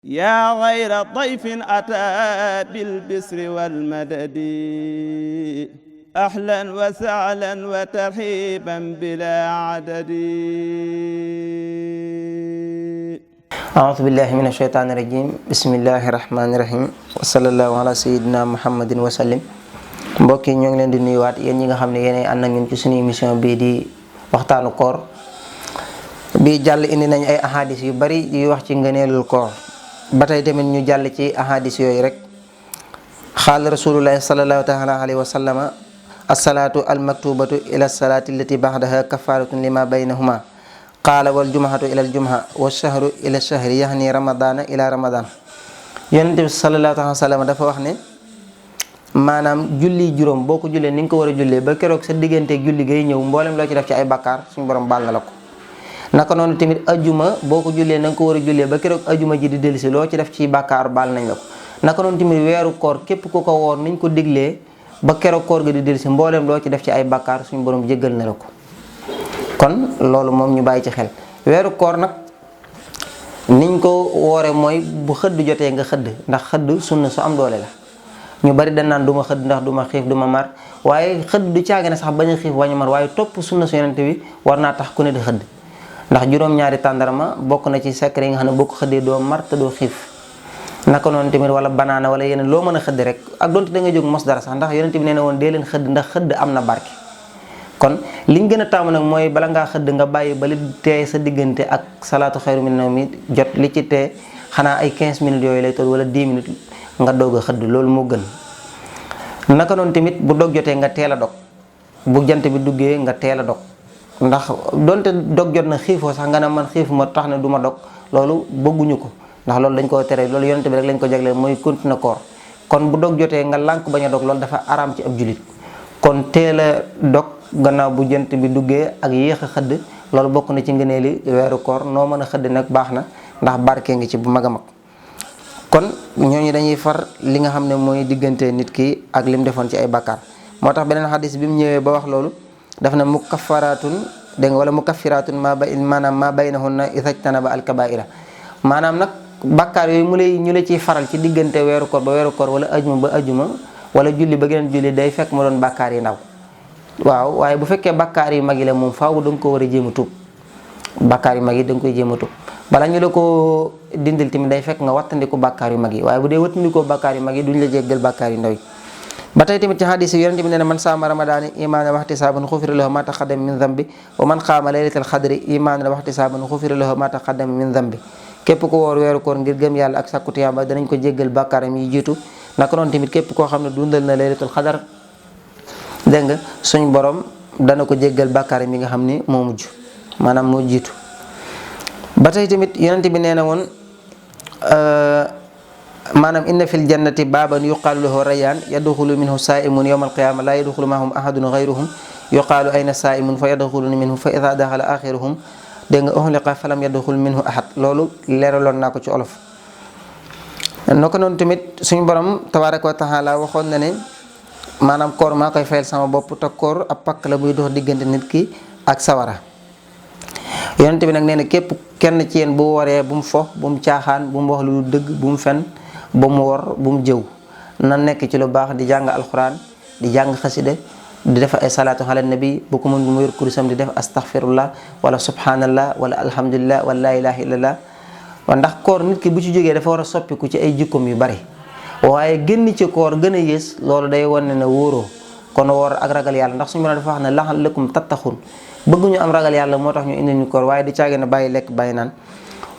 yaa xayra dayfin ataa bil bisri wal madadi ahlan wa sahlan wa tarhiban bilaa adadi. aoudu billahi min asheytaani rajim bismillahi rahmaani rahim wa sallallahu ala sayidina muhammadin wa sallim. mbokk yi ñoo ngi leen di nuyuwaat yéen ñi nga xam ne yéenay ànd ak ñun ci suñu émission bii di waxtaanu koor bi jàll indi nañ ay ahadis yu bari yu wax ci ngëneelul koor. ba tey tamit ñu jàll ci ahadis yooyu rek. xaal rasulullahi sallallahu taala alayhi wa sallama assalaatu almaktubatu ila salaati allati baxdaha kafaratun lima baynahuma qaala wal jumhatu ila al jumha wa shahru ila shahri yahni ramadana ila ramadan. yonente bi sallallahu taala wa sallama dafa wax ne maanaam julli juróom boo ko jullee ni nga ko war a jullee ba keroog sa digganteeg julli gay ñëw mboolem loo ci def ci ay bakkaar suñu borom baal na la ko. naka noonu tamit ajuma boo ko jullee na nga ko war a jullee ba keroog ajuma ji di dellusi loo ci def ci bakkaar baal nañ la ko. naka noonu tamit weeru koor képp ku ko woor niñ ko diglee ba keroog koor ga di dellusi mboolem loo ci def ci ay bakkaar suñu borom jéggal na la ko. kon loolu moom ñu bàyyi ci xel. weeru koor nag niñ ko woore mooy bu xëdd jotee nga xëdd ndax xëdd sunna su am doole la. ñu bari dañ naan du ma xëdd ndax du ma xiif du ma mar waaye xëdd du caage ne sax bañ a xiif bañ a mar waaye topp sunna su yonente bi war naa tax ku ne di xëdd. ndax juróom-ñaari tàndarma bokk na ci secret yi nga xam ne boo ko xëddee doo mar te doo xiif. naka noonu tamit wala banaana wala yeneen loo mën a xëdd rek ak donte da nga jóg mos dara sax ndax yonente bi nee na woon dee leen xëdd ndax xëdd am na barke. kon liñ gën a taamu nag mooy bala ngaa xëdd nga bàyyi ba li tee sa diggante ak salaatu xayru min nawmi jot li ci tee xanaa ay 15 minutes yooyu lay toll wala 10 minutes nga doog a xëdd loolu moo gën. naka noonu tamit bu dog jotee nga teel a dog bu jant bi duggee nga teel a dog ndax donte dog jot na xiifoo sax nga ne man xiif ma tax ne du ma dog loolu bëgguñu ko ndax loolu dañ koo tere loolu yonente bi rek lañ ko jagleel mooy continuer koor. kon bu dog jotee nga lànk bañ a dog loolu dafa araam ci ab julit kon teel a dog gannaaw bu jant bi duggee ak yéex a xëdd loolu bokk na ci ngëneeli weeru koor noo mën a xëdd nag baax na ndax barke ngi ci bu mag a mag. kon ñooñu dañuy far li nga xam ne mooy diggante nit ki ak lim defoon ci ay bakkaar moo tax beneen xadis bi mu ñëwee ba wax loolu daf ne mukaffaratun dégg nga wala mukaffiratun maanaam ma baynahunna idajtanaba alkabaira maanaam nag bakkaar yooyu ñu la ciy faral ci diggante weeru koor ba weeru koor wala ajuma ba ajuma wala julli ba geneen julli day fekk mu doon bakkaar yi ndaw. waaw waaye bu fekkee bakkaar yu mag yi la moom faaw da nga ko war a jéem a tuub bakkaar yu mag yi da nga koy jéem a tuub bala ñu la ko dindil tamit day fekk nga wattandiku bakkaar yu mag yi waaye bu dee wattandikoo bakkaar yu mag yi duñ la jéggal bakkaar yu ndaw yi. ba tey tamit ci hadis yi yonente bi nee na man saama ramadaani imaanan wa ihtisaaban xufira lahu ma taqaddama min dambi wa man qaama laylatal xadri imaanan wa ihtisaaban xufira lahu ma taqaddama min dambi képp ko woor weeru koor ngir gëm yàlla ak sakku tiyaaba danañ ko jéggal bakkaaram yi jiitu. naka noonu tamit képp koo xam ne dundal na laylatul xadar dégg nga suñ borom dana ko jéggal bakkaaram yi nga xam ni moo mujj maanaam moo jiitu. ba tey tamit yonente bi nee na woon maanaam inna fil jannati baaban yuqaalu lahu rayaan yadxulu minhu saaimun yawma alqiyama la yadxulu mahum ahadun gayruhum yuqaalu ayna saaimun fa yadxuluna minhu fa ida daxala axiruhum dégg nga uxliqa falam yadxul minhu ahad loolu leeraloon naa ko ci olof. naka noonu tamit suñu borom tabaraka wa taala waxoon na ne maanaam koor maa koy fayal sama bopp te koor ab pakk la buy dox diggante nit ki ak sawara. yonente bi nag nee na képp kenn ci yéen bu waree bu mu fo bu mu caaxaan bu mu wax lu dëgg bu mu fen bu mu wor bu mu jëw na nekk ci lu baax di jàng alxuraan di jàng xasida di def ay salaatu ala nabi bu ko mën bu mu yor kurisam di def astaghfirullah wala subhanallah wala alhamdulillah wala la ilaha illallah. ndax koor nit ki bu ci jógee dafa war a soppiku ci ay jikkoom yu bari waaye génn ci koor gën a yées loolu day wane ne wóoroo kon woor ak ragal yàlla ndax suñu borom dafa wax ne la'allakum tattaxun bëgguñu am ragal yàlla moo tax ñu indi ñu koor waaye di caage na bàyyi lekk bàyyi naan.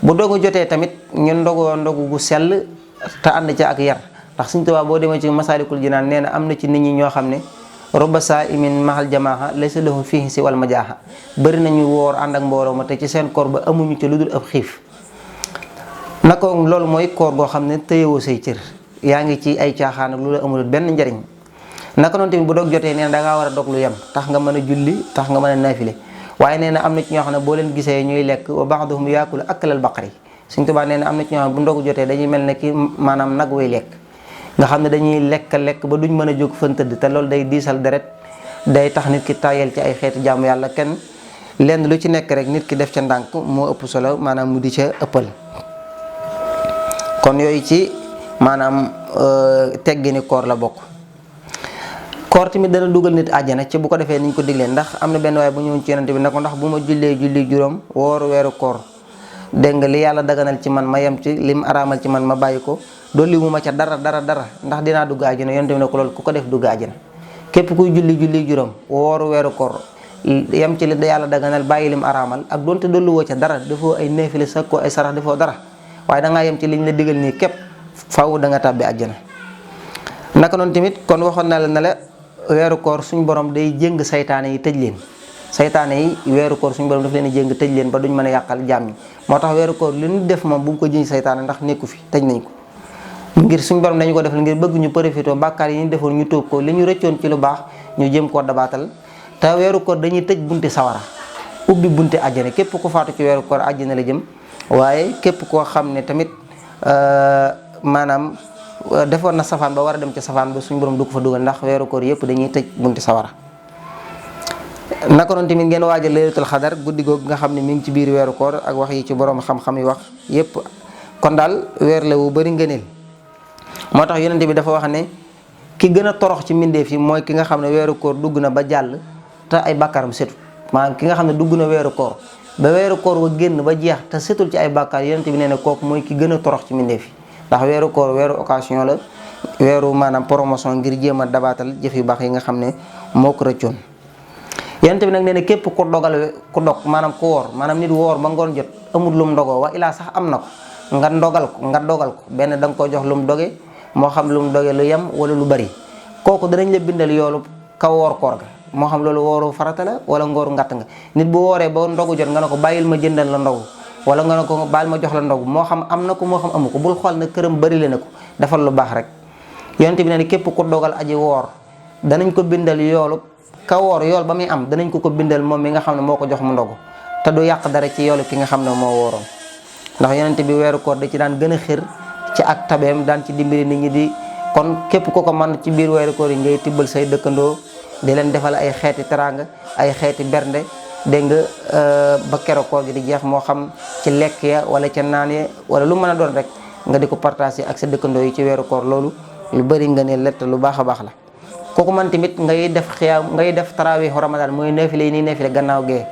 bu dogu jotee tamit ñu ndogoo ndogu gu sell te ànd ci ak yar ndax Sëriñ Tuubaa boo demee ci Masaalikul Jinaan nee na am na ci nit ñi ñoo xam ne rubba saa'imin mahal jamaaha laysa lahu fiihi siwal majaaha bëri nañu woor ànd ak mbooloo ma te ci seen koor ba amuñu ci lu dul ab xiif. naka loolu mooy koor goo xam ne tëyewoo say cër yaa ngi ci ay caaxaan ak lu la amul benn njariñ. naka noonu tamit bu dog jotee nee na dangaa war a dog lu yem tax nga mën a julli tax nga mën a naafile waaye nee na am na ci ñoo xam ne boo leen gisee ñuy lekk wa ba'duhum yaakulu aklal baqari Sëriñ Tuubaa nee na am na ci ñoo xam ne bu ndogu jotee dañuy mel ne ki maanaam nag way lekk nga xam ne dañuy lekk ba duñ mën a jóg fan tëdd te loolu day diisal deret day tax nit ki tayel ci ay xeetu jaamu yàlla kenn lenn lu ci nekk rek nit ki def ca ndànk moo ëpp solo maanaam mu di ca ëppal. kon yooyu ci maanaam teggini koor la bokk. koor tamit dana dugal nit àjjana ci bu ko defee niñ ko diglee, ndax am na benn waaye bu ñëwoon ci yonent bi ne ko ndax bu ma jullee julli juróom woor weeru koor dégg nga li yàlla daganal ci man ma yem ci lim araamal ci man ma bàyyi ko dolli mu ma ca dara ndax dinaa dugg àjjana. yonent bi ne ko loolu ku ko def dugg àjjana. képp kuy julli juróom woor weeru koor yem ci li yàlla daganal bàyyi lim araamal ak doonte dolli woo ca dara defoo ay neefile sax ko ay sarax defoo dara waaye da ngaa yem ci liñ la digal nii képp faw da nga tàbbi àjjana. naka noonu tamit kon waxoon na la ne la weeru koor suñ borom day jéng saytaane yi tëj leen. saytaane yi weeru koor suñu borom daf leen jéng tëj leen ba duñ mën a yàqal jaam ñi. moo tax weeru koor li ñu def moom bu ko jiñ saytaane ndax nekku fi tëj nañ ko ngir suñu borom dañu ko def ngir bëgg ñu profité bàkkaar yi ñu defoon ñu tuub ko li ñu rëccoon ci lu baax ñu jëm koo dabaatal. te weeru koor dañuy tëj bunti sawara ubbi bunti àjjana. képp ku faatu ci weeru koor àjjana la jëm, waaye képp koo xam ne tamit maanaam defoon na safaan ba war a dem ci safaan ba suñu borom du ko fa dugal ndax weeru koor yëpp dañuy tëj bunti sawara. naka noonu tamit ngeen waajal laylatul xadar guddi googu nga xam ne mi ngi ci biir weeru koor ak wax yi ci borom xam-xam yi wax yëpp. kon daal weer la wu bari ngëneel. moo tax yonent bi dafa wax ne ki gën a torox ci mbindeef yi mooy ki nga xam ne weeru koor dugg na ba jàll te ay bàkkaaram setut. maanaam ki nga xam ne dugg na weeru koor ba weeru koor wa génn ba jeex te setul ci ay bàkkaar yonent bi nee na kooku mooy ki gën a torox ci mbindeef yi. ndax weeru koor weeru occasion la, weeru maanaam promotion ngir jéem a dabaatal jëf yu baax yi nga xam ne moo ko rëccoon. yonent bi nag nee na képp ku dog maanaam ku woor maanaam nit woor ba ngoon jot amul lum ndogoo wa ilaa sax am na ko nga dogal ko benn da nga ko jox lum doge moo xam lum doge lu yem wala lu bari kooku danañ la bindal yoolu ka woor koor ga moo xam loolu wooru farata la wala ngooru ngatt nga. nit bu wooree ba ndogu jot nga ne ko bàyyil ma jëndal la ndogu wala nga ne ko baal ma jox la ndogu moo xam am na ko moo xam amu ko bul xool na këram bari le na ko defal lu baax rek. yonent bi nee na képp ku dogal aji woor danañ ko bindal yoolu ka woor yool ba muy am danañ ko bindal moom mi nga xam ne moo ko jox mu ndogu te du yàq dara ci yoolu ki nga xam ne moo wooroon. ndax yonent bi weeru koor da ci daan gën a xir ci ak tabeem daan ci dimbali nit ñi di kon képp ku ko mën ci biir weeru koor yi ngay tibbal say dëkkandoo di leen defal ay xeeti teraanga ay xeeti bernde dégg nga ba keroog koor gi di jeex moo xam ci lekk ya wala ca naan ya wala lu mën a doon rek nga di ko partager ak sa dëkkandoo yi ci weeru koor. loolu lu bëri nga ne lett lu baax a baax la. kooku man tamit ngay def tarawih ramadan mooy neefile yi nii neefile gannaaw gee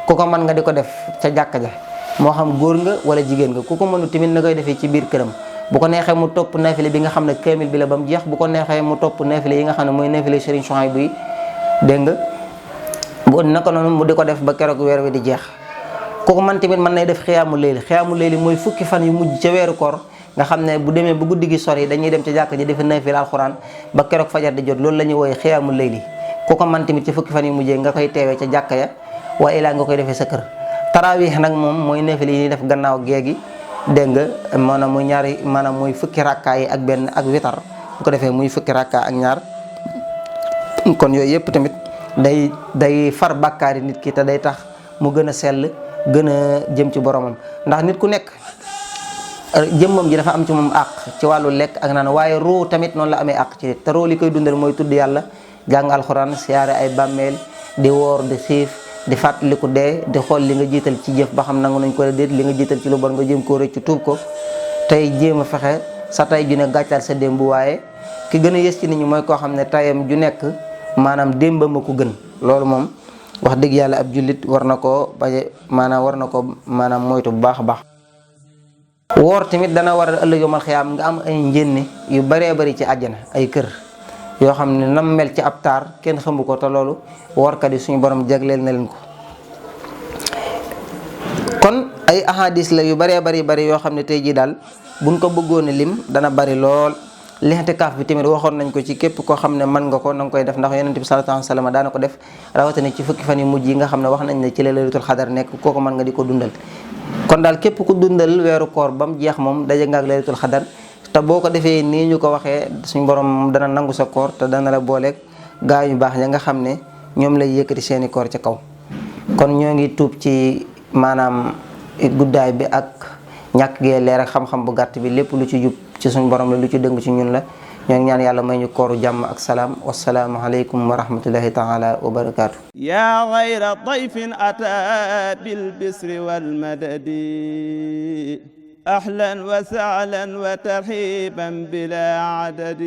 ku ko mën nga di ko def ca jàkka ja moo xam góor nga wala jigéen nga ku ko mënu tamit na koy defee ci biir këram. bu ko neexee mu topp neefile bi nga xam ne kaamil bi la ba mu jeex bu ko neexee mu topp neefile yi nga xam ne mooy neefile Serigne Souhaïbou yi dégg nga bu naka noonu mu di ko def ba keroog weer wi di jeex. kooku man tamit mën nay def xiyaamu layli mooy fukki fan yu mujj ca weeru koor nga xam ne bu demee bu guddi gi sori dañuy dem ca jàkka ji defa neefile alxuraan ba keroog fajar di jot loolu la ñuy wooye xiyaamu layli. kooku man tamit ci fukki fan yu mujjee nga koy teewee ca jàkka ya waa ilaa nga koy defee sa kër. tarawih nag moom mooy neefile yi ñuy def gannaaw géegi dégg nga maanaam muy ñaari maanaam muy fukki rakkaa yi ak benn ak witar bu ko defee muy fukki rakkaa ak ñaar. kon yooyu yëpp tamit day far bàkkaari nit ki te day tax mu gën a sell gën a jëm ci boromam. ndax nit ku nekk jëmmam ji dafa am ci moom àq ci wàllu lekk ak naan waaye ruu tamit noonu la amee àq ci nit te ruu li koy dundal mooy tudd yàlla jàng alxuraan siyaare ay bàmmeel di woor di xiif di fàttaliku dee di xool li nga jiital ci jëf ba xam nangu nañ ko déet li nga jiital ci lu bon nga jéem koo rëcc tuub ko tey jéem a fexe sa tay ju ne gàccal sa démb. waaye ki gën a yës ci nit ñi mooy koo xam ne tayam ju nekk maanaam démbam a ko gën. loolu moom wax dëgg yàlla ab jullit war na koo maanaam moytu bu baax a baax. woor tamit dana war a ëllëg yomal xiyaam nga am ay njénne yu baree bari ci àjjana ay kër yoo xam ne nam mel ci ab taar kenn xamu ko te loolu woorkat yi suñu borom jagleel na leen ko. kon ay ahadis la yu baree bari yoo xam ne tey jii daal buñ ko bëggoon a lim dana bari lool. lixtikaaf bi tamit waxoon nañ ko ci képp koo xam ne mën nga ko na nga koy def ndax yonent bi sallallahu alayhi wasallam daana ko def rawatina ci fukki fan yu mujj yi nga xam ne wax nañ ne ci la laylatul xadar nekk kooku mën nga di ko dundal. kon daal képp ku dundal weeru koor ba mu jeex moom daje nga ak laylatul xadar te boo ko defee nii ñu ko waxee suñ borom dana nangu sa koor te dana la booleeg gaa yu baax ña nga xam ne ñoom lay yëkkati seeni koor ca kaw. kon ñoo ngi tuub ci maanaam guddaay bi ak ñàkk gee leer ak xam-xam bu gàtt bi lépp lu ci jub ci suñ borom la lu ci dëng ci ñun la. ñoo ngi ñaan yàlla may ñu kooru jàmm ak salaam wassalaamu aleykum wa rahmatullahi taala wa barakaatu. yaa gayra dayfin ataa bil bisri wal madadi أهلا وسهلا وترحيبا بلا عدد